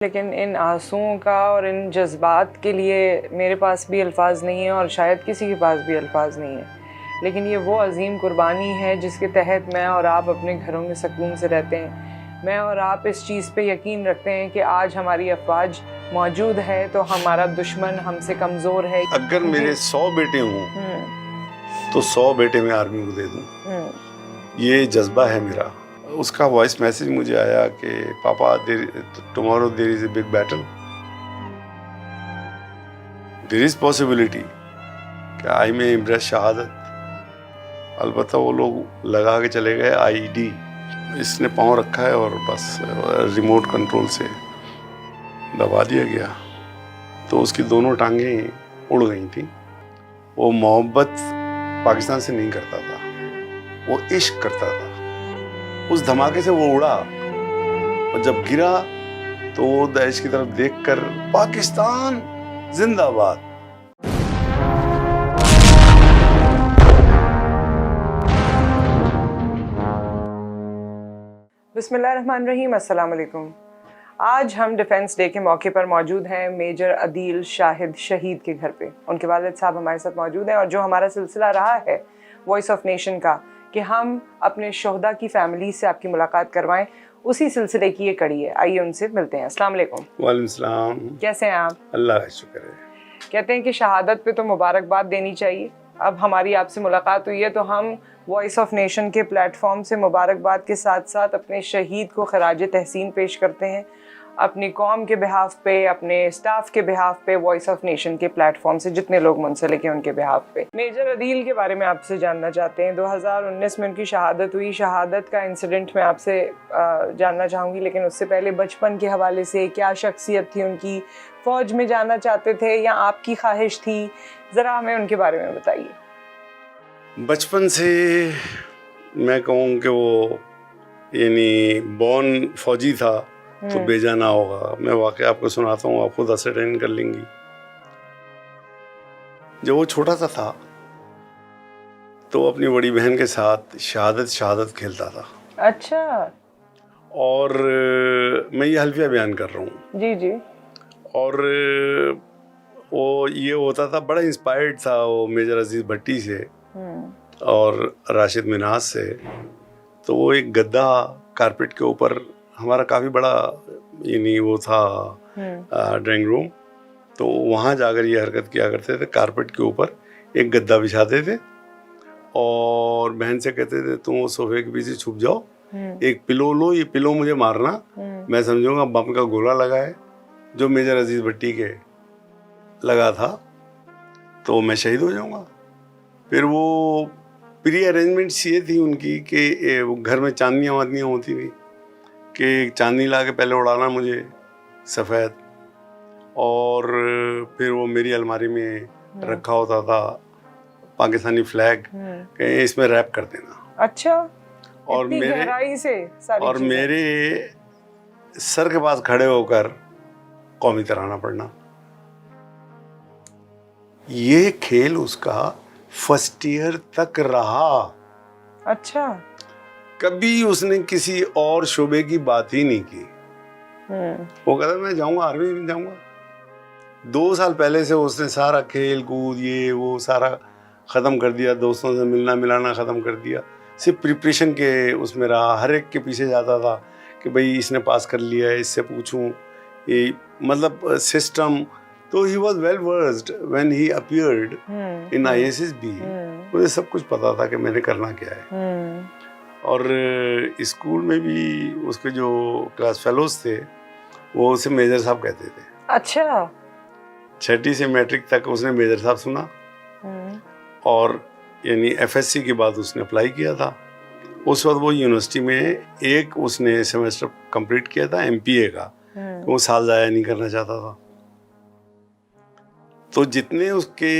लेकिन इन आंसुओं का और इन जज्बात के लिए मेरे पास भी अल्फाज नहीं है और शायद किसी के पास भी अल्फाज नहीं है। लेकिन ये वो अजीम कुर्बानी है जिसके तहत मैं और आप अपने घरों में सुकून से रहते हैं। मैं और आप इस चीज़ पे यकीन रखते हैं कि आज हमारी अफवाज मौजूद है तो हमारा दुश्मन हमसे कमज़ोर है। अगर मेरे 100 बेटे हों तो 100 बेटे मैं आर्मी को दे दूं। ये जज्बा है मेरा। उसका वॉइस मैसेज मुझे आया कि पापा tomorrow there is a big battle, there is possibility कि आई में इम्प्रेस शहादत। अलबत्ता वो लोग लगा के चले गए आईडी, इसने पाँव रखा है और बस रिमोट कंट्रोल से दबा दिया गया तो उसकी दोनों टांगें उड़ गई थी। वो मोहब्बत पाकिस्तान से नहीं करता था, वो इश्क करता था। उस धमाके से वो उड़ा और जब गिरा तो वो दाइश की तरफ देखकर पाकिस्तान जिंदाबाद। बिस्मिल्लाहिर्रहमानिर्रहीम, अस्सलाम वालेकुम। आज हम डिफेंस डे के मौके पर मौजूद हैं मेजर अदील शाहिद शहीद के घर पे। उनके वालिद साहब हमारे साथ मौजूद हैं और जो हमारा सिलसिला रहा है वॉइस ऑफ नेशन का कि हम अपने शोहदा की फैमिली से आपकी मुलाकात करवाएं, उसी सिलसिले की ये कड़ी है। आइए उनसे मिलते हैं। अस्सलाम वालेकुम। वालेकुम सलाम। कैसे हैं आप? अल्लाह का शुक्र है। कहते हैं कि शहादत पे तो मुबारकबाद देनी चाहिए। अब हमारी आपसे मुलाकात हुई है तो हम वॉइस ऑफ नेशन के प्लेटफॉर्म से मुबारकबाद के साथ साथ अपने शहीद को खराज तहसीन पेश करते हैं। अपनी कौम के बिहाफ पे, अपने स्टाफ के बिहाफ पे, वॉइस ऑफ नेशन के प्लेटफॉर्म से जितने लोग मुंसलिक हैं उनके बिहाफ पे। मेजर अदील के बारे में आपसे जानना चाहते हैं। 2019 में उनकी शहादत हुई। शहादत का इंसिडेंट मैं आपसे जानना चाहूँगी, लेकिन उससे पहले बचपन के हवाले से क्या शख्सियत थी उनकी? फ़ौज में जाना चाहते थे या आपकी ख्वाहिश थी? ज़रा हमें उनके बारे में बताइए। बचपन से मैं कहूँ कि वो यानी बॉर्न फौजी था तो बेजाना होगा। मैं वाकया आपको सुनाता हूँ, आप खुद असरटेन कर लेंगी। जब वो छोटा सा था तो अपनी बड़ी बहन के साथ शहादत खेलता था। अच्छा। और मैं ये हल्फिया बयान कर रहा हूँ। जी जी। और वो ये होता था, बड़ा इंस्पायर्ड था वो मेजर अजीज भट्टी से और राशिद मिनाज से। तो वो एक गद्दा कारपेट के ऊपर, हमारा काफ़ी बड़ा यानी वो था ड्राइंग रूम, तो वहाँ जाकर ये हरकत किया करते थे। कारपेट के ऊपर एक गद्दा बिछाते थे और बहन से कहते थे तुम वो सोफे के पीछे छुप जाओ, एक पिलो लो, ये पिलो मुझे मारना, मैं समझूंगा बम का गोला लगा है जो मेजर अजीज भट्टी के लगा था तो मैं शहीद हो जाऊंगा। फिर वो प्री अरेंजमेंट्स ये थी उनकी कि घर में चांदनियाँ वादनियाँ होती थी कि चांदनी ला के पहले उड़ाना मुझे सफ़ेद, और फिर वो मेरी अलमारी में रखा होता था पाकिस्तानी फ्लैग कि इसमें रैप कर देना। अच्छा। और गहराई से सारी और मेरे सर के पास खड़े होकर कौमी तराना पढ़ना। ये खेल उसका फर्स्ट ईयर तक रहा। अच्छा। कभी उसने किसी और शोबे की बात ही नहीं की। वो कहता मैं जाऊंगा, आर्मी में जाऊंगा। 2 साल पहले से उसने सारा खेल कूद ये वो सारा ख़त्म कर दिया, दोस्तों से मिलना मिलाना ख़त्म कर दिया। सिर्फ प्रिपरेशन के उसमें रहा, हर एक के पीछे जाता था कि भाई इसने पास कर लिया है, इससे पूछूं, ये मतलब सिस्टम। तो he was well versed when he appeared in ISSB। मुझे सब कुछ पता था कि मैंने करना क्या है। और स्कूल में भी उसके जो क्लास फेलोज थे वो उसे मेजर साहब कहते थे। अच्छा। 6ठी से मैट्रिक तक उसने मेजर साहब सुना और यानी FSC के बाद उसने अप्लाई किया था। उस वक्त वो यूनिवर्सिटी में एक उसने सेमेस्टर कंप्लीट किया था MPA का, वो साल ज़ाया नहीं करना चाहता था। तो जितने उसके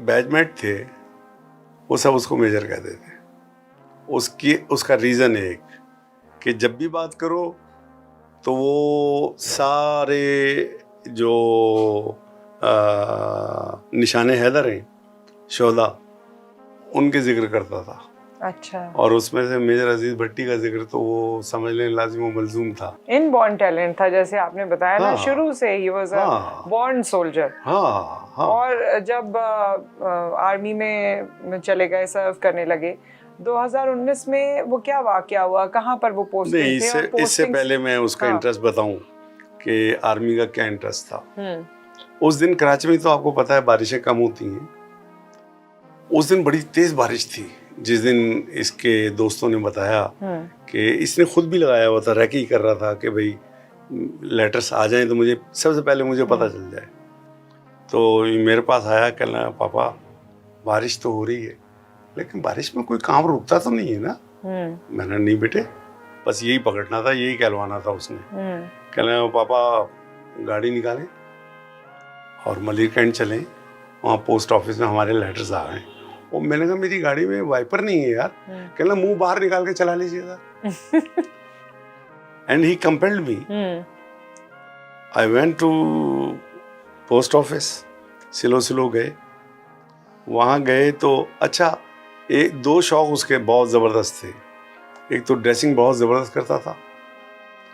बैचमेट थे वो सब उसको मेजर कहते थे। उसका रीज़न एक कि जब भी बात करो तो वो सारे जो निशाने हैदर हैं शोहदा, उनके जिक्र करता था। अच्छा। और उसमें से मेजर अजीज भट्टी का जिक्र तो वो समझ लें लाजिम व मलजूम था। इनबॉर्न टैलेंट था, जैसे आपने बताया ना, हाँ, शुरू से ही वाज अ हाँ, बॉर्न सोल्जर। हाँ, हाँ। और जब आर्मी में चले गए, सर्व करने लगे, 2019 में वो क्या वाकया हुआ, कहाँ पर वो पोस्टेड नहीं, थे? और इससे पोस्टिंग पहले मैं उसका हाँ। इंटरेस्ट बताऊं कि आर्मी का क्या इंटरेस्ट था। हम्म। उस दिन कराची में तो आपको पता है बारिशें कम होती हैं। उस दिन बड़ी तेज बारिश थी, जिस दिन इसके दोस्तों ने बताया कि इसने खुद भी लगाया हुआ था, रैकी कर रहा था कि भाई लेटर्स आ जाएं तो मुझे सबसे पहले मुझे पता चल जाए। तो ये मेरे पास आया, कहना पापा बारिश तो हो रही है लेकिन बारिश में कोई काम रुकता तो नहीं है ना। मैंने नहीं बेटे, बस यही पकड़ना था, यही कहलवाना था उसने। कहना पापा गाड़ी निकालें और मलिक कैंट चलें, वहाँ पोस्ट ऑफिस में हमारे लेटर्स आ गए। और मैंने कहा मेरी गाड़ी में वाइपर नहीं है यार। कहना मुंह बाहर निकाल के चला लीजिएगा। And he compelled me. I went to post office, सिलो गए। वहाँ गए तो अच्छा, एक दो शौक उसके बहुत ज़बरदस्त थे। एक तो ड्रेसिंग बहुत ज़बरदस्त करता था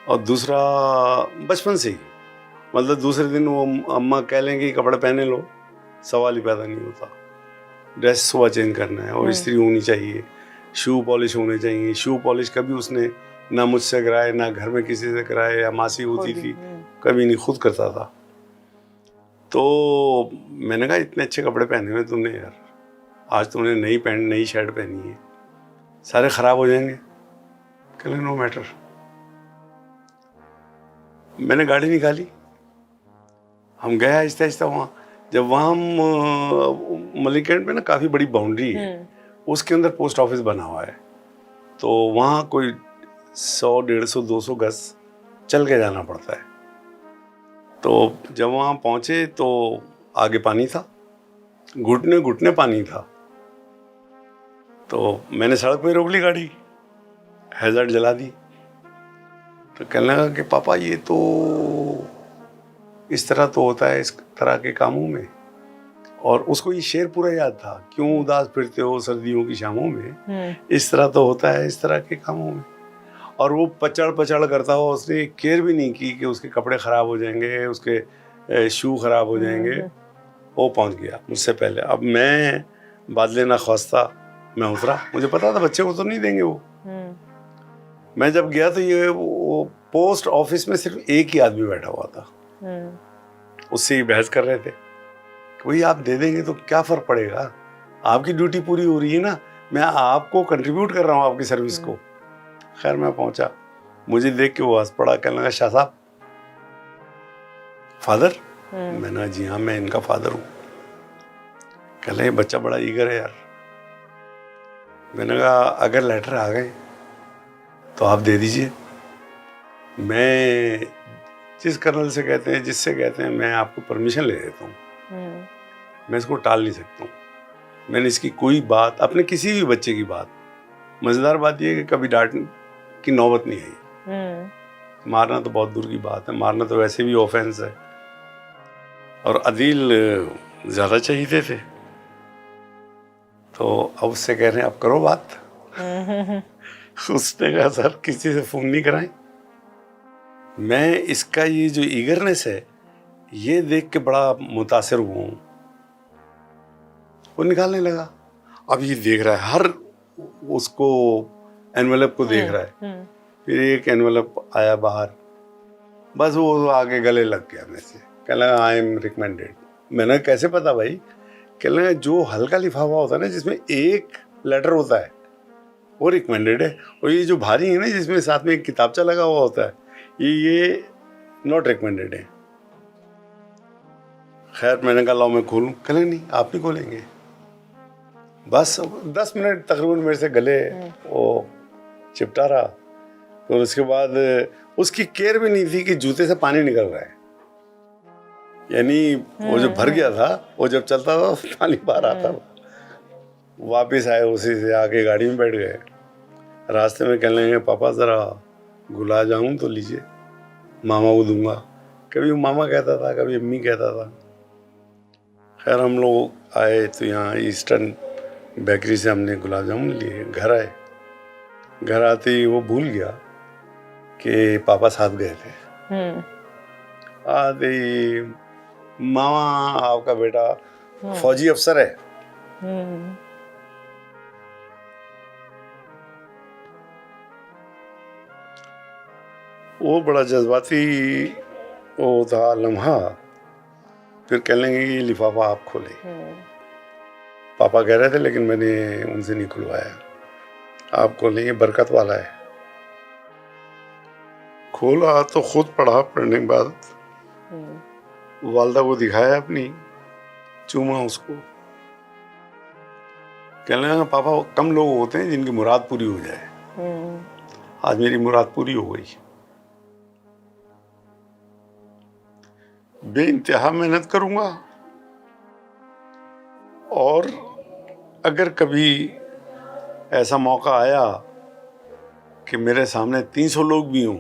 और दूसरा बचपन से ही, मतलब दूसरे दिन वो अम्मा कह लेंगे कपड़े पहने लो, सवाल ही पैदा नहीं होता। ड्रेस सुबह चेंज करना है और इस्त्री होनी चाहिए, शू पॉलिश होने चाहिए। शू पॉलिश कभी उसने ना मुझसे कराए, ना घर में किसी से कराए, या मासी होती थी, कभी नहीं, खुद करता था। तो मैंने कहा इतने अच्छे कपड़े पहने हुए तुमने यार, आज तुमने नई पैंट नई शर्ट पहनी है, सारे ख़राब हो जाएंगे। कहले नो मैटर। मैंने गाड़ी निकाली, हम गए आहिस्ता आहिस्ता वहाँ। जब वहाँ हम मलिक कैंट में ना काफ़ी बड़ी बाउंड्री है, उसके अंदर पोस्ट ऑफिस बना हुआ है। तो वहाँ कोई 100, 150, 200 गज चल के जाना पड़ता है। तो जब वहाँ पहुँचे तो आगे पानी था, घुटने घुटने पानी था। तो मैंने सड़क पे रोक ली गाड़ी, हैज़र्ड जला दी। तो कहने लगा कि पापा ये तो इस तरह तो होता है इस तरह के कामों में। और उसको ये शेर पूरा याद था, क्यों उदास फिरते हो सर्दियों की शामों में, इस तरह तो होता है इस तरह के कामों में। और वो पचड़ करता हुआ, उसने केयर भी नहीं की कि उसके कपड़े ख़राब हो जाएंगे, उसके शू ख़राब हो जाएंगे। वो पहुंच गया मुझसे पहले। अब मैं बादले ना ख्वास्ता मैं उतरा, मुझे पता था बच्चे को तो नहीं देंगे वो। मैं जब गया तो ये वो पोस्ट ऑफिस में सिर्फ एक ही आदमी बैठा हुआ था, उससे ही बहस कर रहे थे कि भाई आप दे देंगे तो क्या फ़र्क पड़ेगा, आपकी ड्यूटी पूरी हो रही है ना, मैं आपको कंट्रीब्यूट कर रहा हूँ आपकी सर्विस को। खैर मैं पहुंचा, मुझे देख के वो हंस पड़ा, कहने लगा शाह साहब फादर। मैंने कहा जी हाँ मैं इनका फादर हूँ। कह रहे बच्चा बड़ा ईगर है यार। मैंने कहा अगर लेटर आ गए तो आप दे दीजिए, मैं जिस कर्नल से कहते हैं, जिससे कहते हैं, मैं आपको परमिशन ले देता हूँ। मैं इसको टाल नहीं सकता हूँ। मैंने इसकी कोई बात, अपने किसी भी बच्चे की बात, मज़ेदार बात यह है कि कभी डांट की नौबत नहीं आई। मारना तो बहुत दूर की बात है, मारना तो वैसे भी ऑफेंस है। और अदील ज़्यादा चाहिए थे, तो अब उससे कह रहे हैं अब करो बात। उसने कहा सर किसी से फ़ोन नहीं कराएं। मैं इसका ये जो ईगरनेस है ये देख के बड़ा मुतासिर हुआ हूँ। वो निकालने लगा, अब ये देख रहा है, हर उसको एनवेलप को देख रहा है। फिर एक एनवेलप आया बाहर, बस वो आगे गले लग गया मेरे से। कह लगा आई एम रिकमेंडेड। मैंने कैसे पता भाई? कह लगा जो हल्का लिफाफा होता है ना, जिसमें एक लेटर होता है, वो रिकमेंडेड है। और ये जो भारी है ना, जिसमें साथ में एक किताबचा लगा हुआ होता है, ये नॉट रिकमेंडेड है। खैर मैंने कहा लाओ मैं खोलूँ। कहले नहीं आप नहीं खोलेंगे। बस 10 मिनट तकरीबन मेरे से गले वो चिपटा रहा। तो उसके बाद उसकी केयर भी नहीं थी कि जूते से पानी निकल रहा है, यानी वो जो भर गया था, वो जब चलता था पानी बाहर आता था। वापस आए, उसी से आके गाड़ी में बैठ गए। रास्ते में कहने लगे पापा ज़रा गुलाब जामुन तो लीजिए, मामा को दूंगा। कभी वो मामा कहता था, कभी अम्मी कहता था। खैर हम लोग आए तो यहाँ ईस्टर्न बेकरी से हमने गुलाब जामुन लिए, घर आए। घर आते ही वो भूल गया कि पापा साथ गए थे। आते ही, मामा आपका बेटा फौजी अफसर है। वो बड़ा जज्बाती वो था लम्हा। फिर कह लेंगे ये लिफाफा आप खोले। पापा कह रहे थे लेकिन मैंने उनसे नहीं खुलवाया। आप खोलेंगे, बरकत वाला है। खोला तो खुद पढ़ा, पढ़ने के बाद वालदा को दिखाया अपनी, चूमा उसको। कहने लगा पापा कम लोग होते हैं जिनकी मुराद पूरी हो जाए। आज मेरी मुराद पूरी हो गई। बेइंतहा मेहनत करूंगा, और अगर कभी ऐसा मौका आया कि मेरे सामने 300 लोग भी हों,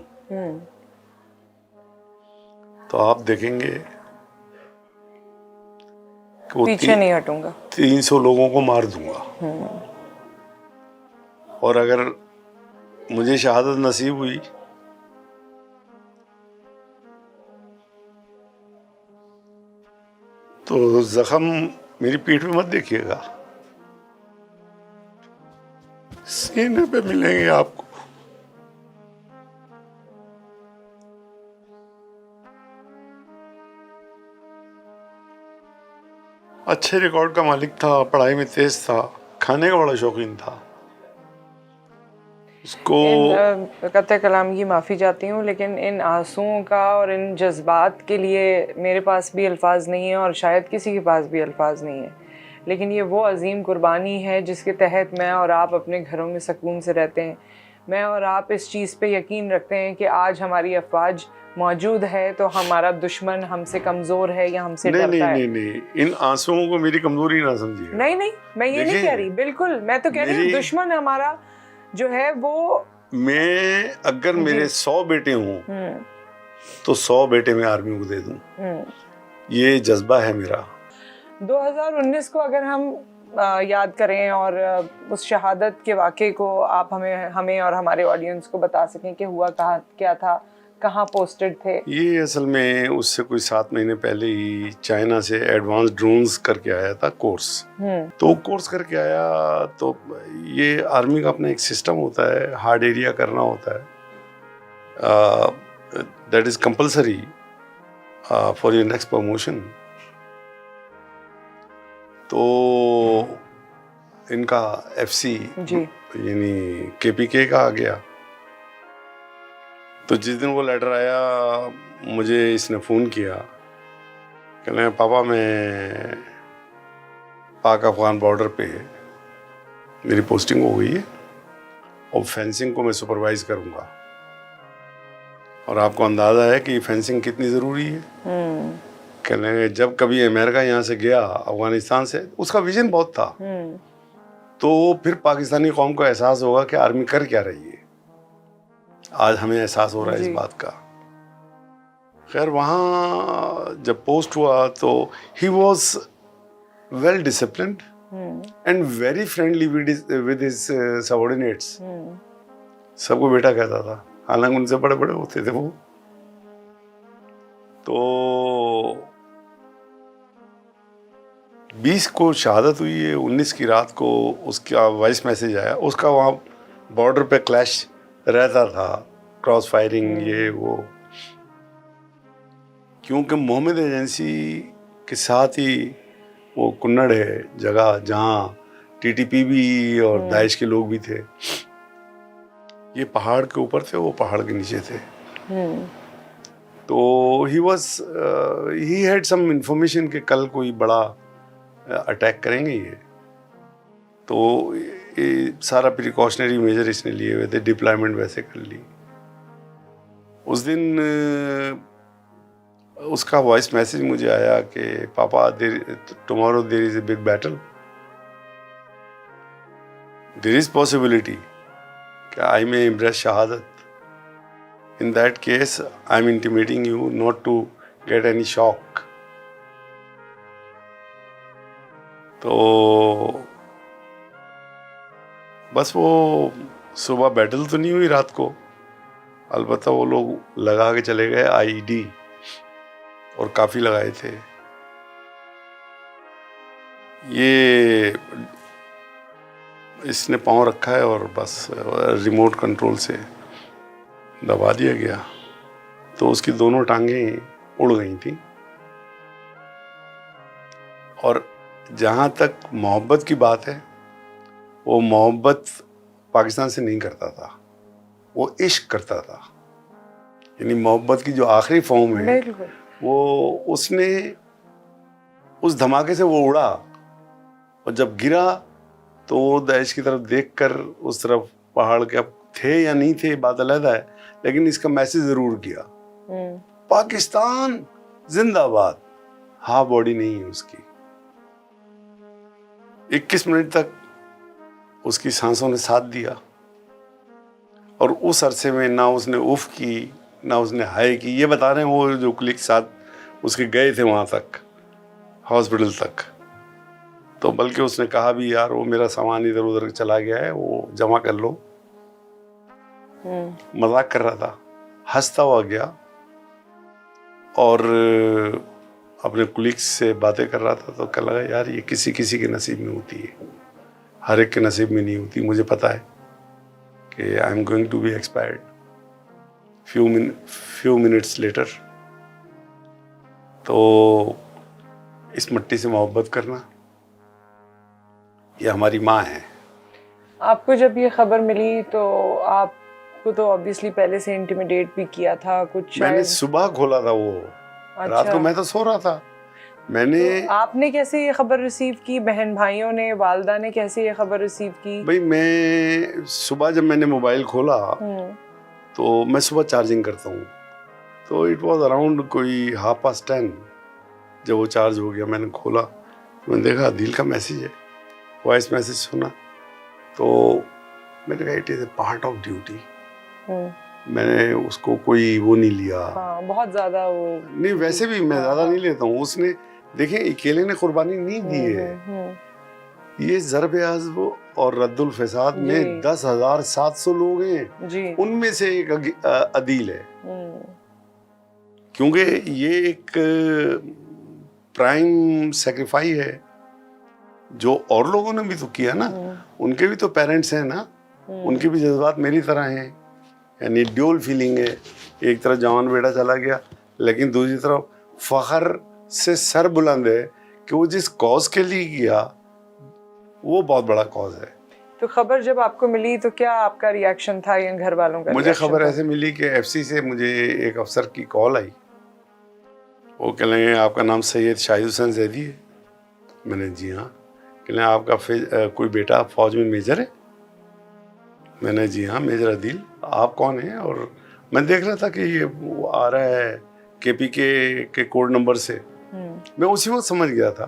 तो आप देखेंगे कि पीछे नहीं हटूंगा, 300 लोगों को मार दूंगा। और अगर मुझे शहादत नसीब हुई तो जख्म मेरी पीठ पे मत देखिएगा, सीने पे मिलेंगे आपको। अच्छे रिकॉर्ड का मालिक था, पढ़ाई में तेज था, खाने का बड़ा शौकीन था। उसको कतई कलाम की माफ़ी चाहती हूँ, लेकिन इन आंसुओं का और इन जज्बात के लिए मेरे पास भी अल्फाज नहीं है और शायद किसी के पास भी अल्फाज नहीं है। लेकिन ये वो अजीम कुर्बानी है जिसके तहत मैं और आप अपने घरों में सुकून से रहते हैं। मैं और आप इस चीज़ पे यकीन रखते हैं कि आज हमारी अफवाज मौजूद है तो हमारा दुश्मन हमसे कमज़ोर है या हमसे डरता है। नहीं, इन आंसुओं को मेरी कमजोरी ना समझिए। नहीं, मैं ये नहीं कह रही, बिल्कुल मैं तो कह रही हूँ दुश्मन हमारा जो है वो। मैं अगर मेरे 100 बेटे हों तो 100 बेटे मैं आर्मी को दे दूं। ये जज्बा है मेरा। 2019 को अगर हम याद करें और उस शहादत के वाक़े को आप हमें और हमारे ऑडियंस को बता सकें कि हुआ क्या था, कहाँ पोस्टेड थे। ये असल में उससे कोई 7 महीने पहले ही चाइना से एडवांस ड्रोन्स करके आया था कोर्स। तो कोर्स करके आया तो ये आर्मी का अपना एक सिस्टम होता है, हार्ड एरिया करना होता है, that is compulsory for your next promotion. तो इनका FC यानी KPK का आ गया। तो जिस दिन वो लेटर आया मुझे इसने फ़ोन किया, कहने पापा मैं पाक अफगान बॉर्डर पे मेरी पोस्टिंग हो गई है और फेंसिंग को मैं सुपरवाइज करूँगा, और आपको अंदाज़ा है कि फेंसिंग कितनी ज़रूरी है। कहने जब कभी अमेरिका यहाँ से गया अफगानिस्तान से, उसका विजन बहुत था, तो फिर पाकिस्तानी कौम को एहसास होगा कि आर्मी कर क्या रही है। आज हमें एहसास हो रहा है इस बात का। खैर वहाँ जब पोस्ट हुआ तो he was well disciplined and very friendly with his subordinates. सबको बेटा कहता था, हालांकि उनसे बड़े बड़े होते थे वो। तो 20 को शहादत हुई है, 19 की रात को उसका वॉइस मैसेज आया। उसका वहाँ बॉर्डर पे क्लैश रहता था, क्रॉस फायरिंग ये वो, क्योंकि मोहम्मद एजेंसी के साथ ही वो कुन्नड़ है जगह जहाँ TTP भी और दाइश के लोग भी थे। ये पहाड़ के ऊपर थे, वो पहाड़ के नीचे थे। तो ही हैड सम इंफॉर्मेशन कि कल कोई बड़ा अटैक करेंगे ये। तो ये सारा प्रिकॉशनरी मेजर इसने लिए हुए थे, डिप्लॉयमेंट वैसे कर ली। उस दिन उसका वॉइस मैसेज मुझे आया कि पापा tomorrow there is a big battle, there is possibility कि आई मे इम्प्रेस शहादत। In that case I am intimating you not to get any shock. तो बस वो सुबह बैटल तो नहीं हुई रात को, अलबत्ता वो लोग लगा के चले गए आईईडी, और काफ़ी लगाए थे। ये इसने पाँव रखा है और बस रिमोट कंट्रोल से दबा दिया गया, तो उसकी दोनों टांगें उड़ गई थी। और जहाँ तक मोहब्बत की बात है, वो मोहब्बत पाकिस्तान से नहीं करता था, वो इश्क करता था। यानी मोहब्बत की जो आखिरी फॉर्म है, वो उसने उस धमाके से वो उड़ा, और जब गिरा तो वो दाइश की तरफ देखकर उस तरफ पहाड़ के, अब थे या नहीं थे बात अलग है, लेकिन इसका मैसेज जरूर किया, पाकिस्तान जिंदाबाद। हाँ, बॉडी नहीं है उसकी। 21 मिनट तक उसकी सांसों ने साथ दिया, और उस अरसे में ना उसने उफ की, ना उसने हाय की। ये बता रहे हैं वो जो कुलीग साथ उसके गए थे वहाँ तक, हॉस्पिटल तक, तो बल्कि उसने कहा भी, यार वो मेरा सामान इधर उधर चला गया है, वो जमा कर लो। मजाक कर रहा था, हंसता हुआ गया, और अपने कुलीग्स से बातें कर रहा था। तो कह लगा, यार ये किसी किसी के नसीब में होती है, हर एक के नसीब में नहीं होती। मुझे पता है कि I am going to be expired few minutes later. तो इस मिट्टी से मोहब्बत करना, ये हमारी माँ है। आपको जब ये खबर मिली तो आपको तो ऑब्वियसली पहले से इंटिमिडेट भी किया था कुछ? मैंने सुबह खोला था वो। अच्छा। रात को मैं तो सो रहा था। मैंने तो आपने कैसे ये खबर रिसीव की? बहन भाइयों ने, वालदा ने कैसे ये खबर रिसीव की? भाई, मैं सुबह जब मैंने मोबाइल खोला तो मैं सुबह चार्जिंग करता हूँ, तो इट वाज अराउंड कोई 10:30। जब वो चार्ज हो गया, मैंने खोला, मैंने देखा दिल का मैसेज है, वॉइस मैसेज सुना। तो मैंने कहा it is a part of duty. मैंने उसको कोई वो नहीं लिया। हाँ, बहुत ज्यादा वो नहीं, वैसे भी मैं ज्यादा नहीं लेता हूँ। उसने देखें, अकेले ने कुर्बानी नहीं दी है। ये ज़रब अज़्ब और रद्दुल फसाद में 10,700 लोग हैं, उनमें से एक अदील है। क्योंकि ये एक प्राइम सेक्रीफाइस है जो और लोगों ने भी तो किया ना। उनके भी तो पेरेंट्स हैं ना, उनके भी जज्बात मेरी तरह हैं। यानी ड्यूल फीलिंग है, एक तरफ जवान बेटा चला गया, लेकिन दूसरी तरफ फख्र से सर बुलंद है कि वो जिस कॉज के लिए किया वो बहुत बड़ा कॉज है। तो खबर जब आपको मिली तो क्या आपका रिएक्शन था या घर वालों का? मुझे खबर ऐसे मिली कि एफसी से मुझे एक अफसर की कॉल आई। वो कह रहे हैं आपका नाम सैयद शाहिद हुसैन जैदी है। मैंने जी हाँ। कह रहे हैं आपका कोई बेटा फौज में मेजर है? मैंने जी हाँ, मेजर अदील। आप कौन हैं? और मैं देख रहा था कि ये वो आ रहा है केपीके के कोड नंबर से। मैं उसी वक्त समझ गया था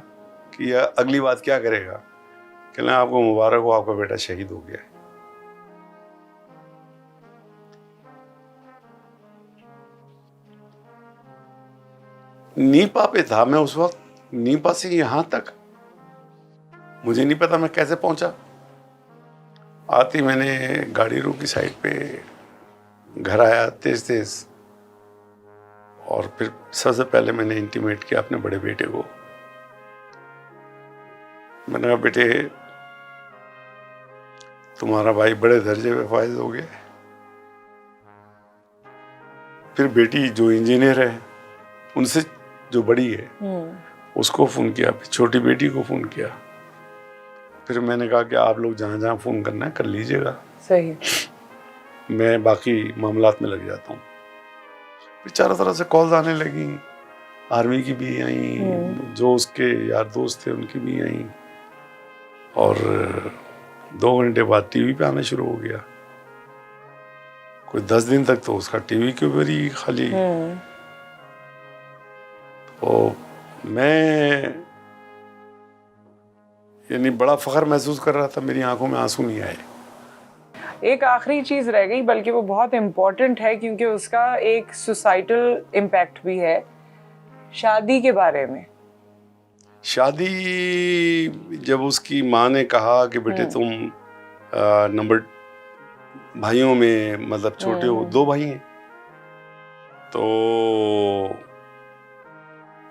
कि यह अगली बात क्या करेगा। कहना आपको मुबारक हो, आपका बेटा शहीद हो गया है। नीपा पे था मैं उस वक्त। नीपा से यहां तक मुझे नहीं पता मैं कैसे पहुंचा। आती मैंने गाड़ी रोकी साइड पे, घर आया तेज तेज, और फिर सबसे पहले मैंने इंटीमेट किया अपने बड़े बेटे को। मैंने कहा बेटे, तुम्हारा भाई बड़े दर्जे पे फायज हो गया। फिर बेटी जो इंजीनियर है, उनसे जो बड़ी है, उसको फोन किया। फिर छोटी बेटी को फोन किया। फिर मैंने कहा कि आप लोग जहाँ जहाँ फोन करना है कर लीजिएगा, सही, मैं बाकी मामलात में लग जाता हूँ। फिर चारों तरफ से कॉल्स आने लगी, आर्मी की भी आई, जो उसके यार दोस्त थे उनकी भी आई, और 2 घंटे बाद टीवी पे आना शुरू हो गया। कोई 10 दिन तक तो उसका टीवी के ऊपर ही खाली। तो मैं यानी बड़ा फख्र महसूस कर रहा था, मेरी आंखों में आंसू नहीं आए। एक आखिरी चीज़ रह गई, बल्कि वो बहुत इम्पोर्टेंट है क्योंकि उसका एक सोसाइटल इम्पैक्ट भी है। शादी के बारे में। शादी, जब उसकी माँ ने कहा कि बेटे तुम नंबर भाइयों में मतलब छोटे हो 2 भाई हैं, तो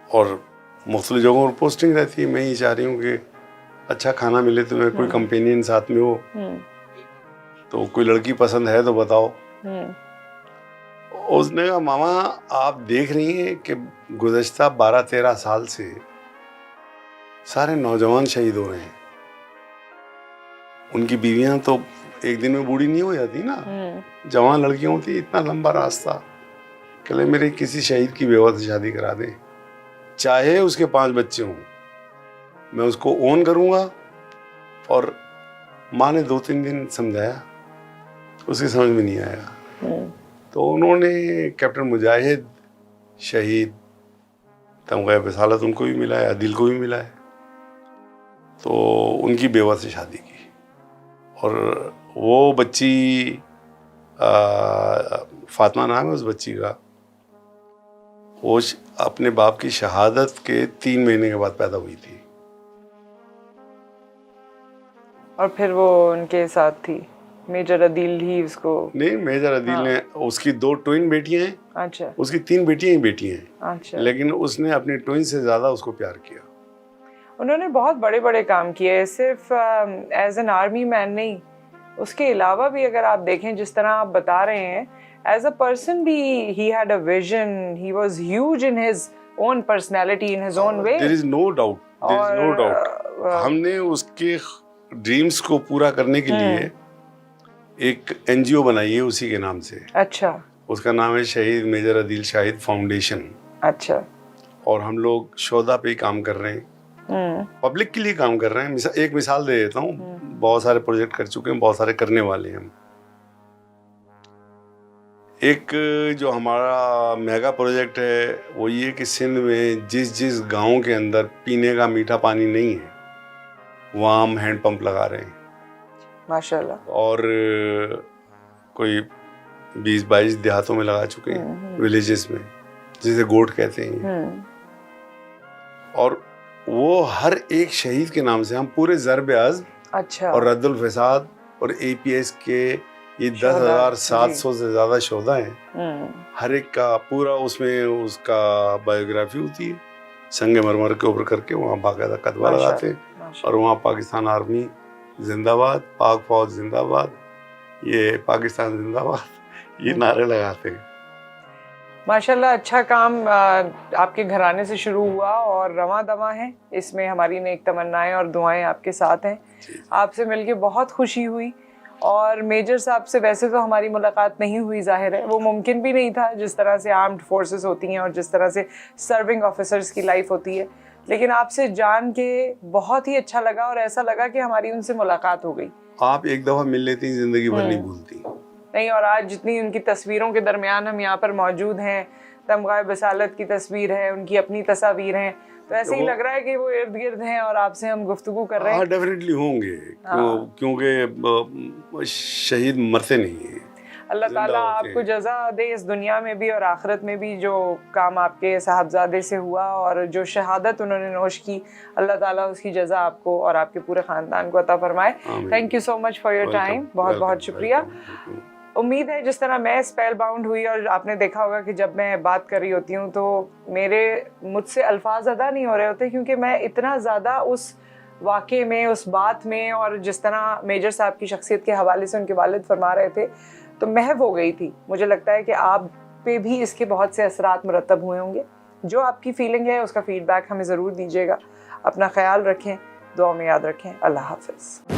और मुख्तलिफ जगहों पर पोस्टिंग रहती है। मैं ही चाह रही हूँ कि अच्छा खाना मिले तुम्हें, कोई कंपेनियन साथ में हो, तो कोई लड़की पसंद है तो बताओ। उसने कहा मामा आप देख रही हैं कि गुज़श्ता 12-13 साल से सारे नौजवान शहीद हो रहे हैं, उनकी बीवियां तो एक दिन में बूढ़ी नहीं हो जाती ना, जवान लड़कियां होती, इतना लंबा रास्ता। कहले मेरे किसी शहीद की बेवा से शादी करा दें, चाहे उसके 5 बच्चे हों, मैं उसको ओन करूँगा। और माँ ने 2-3 दिन समझाया, उसकी समझ में नहीं आया, तो उन्होंने कैप्टन मुजाहिद शहीद तमग़ा बसालत उनको भी मिला है, आदिल को भी मिला है, तो उनकी बेवा से शादी की। और वो बच्ची फातिमा नाम है उस बच्ची का, वो अपने बाप की शहादत के 3 महीने के बाद पैदा हुई थी। और फिर वो उनके साथ थी, मेजर अदील ही उसको? नहीं, मेजर अदील ने, उसकी 2 ट्विन बेटियां हैं। अच्छा। उसकी 3 बेटियां ही बेटियां हैं। अच्छा। लेकिन उसने अपनी ट्विन से ज़्यादा उसको प्यार किया। उन्होंने बहुत बड़े बड़े काम किए, सिर्फ एज एन आर्मी मैन नहीं, उसके अलावा भी अगर आप देखें जिस तरह आप बता रहे हैं, एज अ पर्सन भी he had a vision, he was huge in his own personality, in his own way. There is no doubt, there is no doubt. हमने उसके ड्रीम्स को पूरा करने के लिए एक एनजीओ बनाई है उसी के नाम से। अच्छा। उसका नाम है शहीद मेजर अदील शाहिद फाउंडेशन। अच्छा। और हम लोग शोधा पे ही काम कर रहे हैं, पब्लिक के लिए काम कर रहे हैं। एक मिसाल दे देता हूँ, बहुत सारे प्रोजेक्ट कर चुके हैं, बहुत सारे करने वाले हैं हम। एक जो हमारा मेगा प्रोजेक्ट है वो ये कि सिंध में जिस जिस गांव के अंदर पीने का मीठा पानी नहीं है, वहाँ हम हैंड पंप लगा रहे हैं माशाल्लाह। और कोई 20-22 देहातों में लगा चुके हैं, विलेजेस में, जिसे गोट कहते हैं। और वो हर एक शहीद के नाम से हम पूरे ज़रब अज़्म, अच्छा, और रद्दुल फसाद और APS के ये 10,700 से ज़्यादा शोधा हैं। हर एक का पूरा उसमें उसका बायोग्राफी होती है, संगमरमर के ऊपर करके वहाँ बाकायदा कतबा लगाते हैं। और वहाँ पाकिस्तान आर्मी जिंदाबाद, पाक फौज जिंदाबाद, ये पाकिस्तान जिंदाबाद, ये नारे लगाते हैं। माशाल्लाह, अच्छा काम आपके घराने से शुरू हुआ और रवां दवा है। इसमें हमारी नेक तमन्नाएं और दुआएं आपके साथ हैं। आपसे मिलके बहुत खुशी हुई। और मेजर साहब से वैसे तो हमारी मुलाकात नहीं हुई, जाहिर है वो मुमकिन भी नहीं था, जिस तरह से आर्म्ड फोर्सेस होती हैं और जिस तरह से सर्विंग ऑफिसर्स की लाइफ होती है। लेकिन आपसे जान के बहुत ही अच्छा लगा और ऐसा लगा कि हमारी उनसे मुलाकात हो गई। आप एक दफ़ा मिल लेती, ज़िंदगी भर नहीं भूलती। नहीं, और आज जितनी उनकी तस्वीरों के दरमियान हम यहाँ पर मौजूद हैं, तमग़ा बसालत की तस्वीर है, उनकी अपनी तस्वीर हैं, तो ऐसे ही लग रहा है कि वो इर्द गिर्द हैं और आपसे हम गुफ्तगू कर रहे हैं। हाँ, डेफिनेटली होंगे, क्योंकि शहीद मरते नहीं हैं। अल्लाह ताला आपको जज़ा दे इस दुनिया में भी और आखिरत में भी। जो काम आपके साहबजादे से हुआ और जो शहादत उन्होंने नोश की, अल्लाह ताला उसकी जज़ा आपको और आपके पूरे ख़ानदान को अता फरमाए। Thank you so much for your time, बहुत बहुत शुक्रिया। उम्मीद है जिस तरह मैं स्पेल बाउंड हुई, और आपने देखा होगा कि जब मैं बात कर रही होती हूँ तो मुझसे अल्फाज अदा नहीं हो रहे होते, क्योंकि मैं इतना ज़्यादा उस वाक़े में, उस बात में, और जिस तरह मेजर साहब की शख्सियत के हवाले से उनके वालिद फरमा रहे थे, तो महव हो गई थी। मुझे लगता है कि आप पे भी इसके बहुत से असरात मुरतब हुए होंगे। जो आपकी फीलिंग है उसका फ़ीडबैक हमें ज़रूर दीजिएगा। अपना ख्याल रखें, दुआ में याद रखें। अल्लाह हाफ़िज़।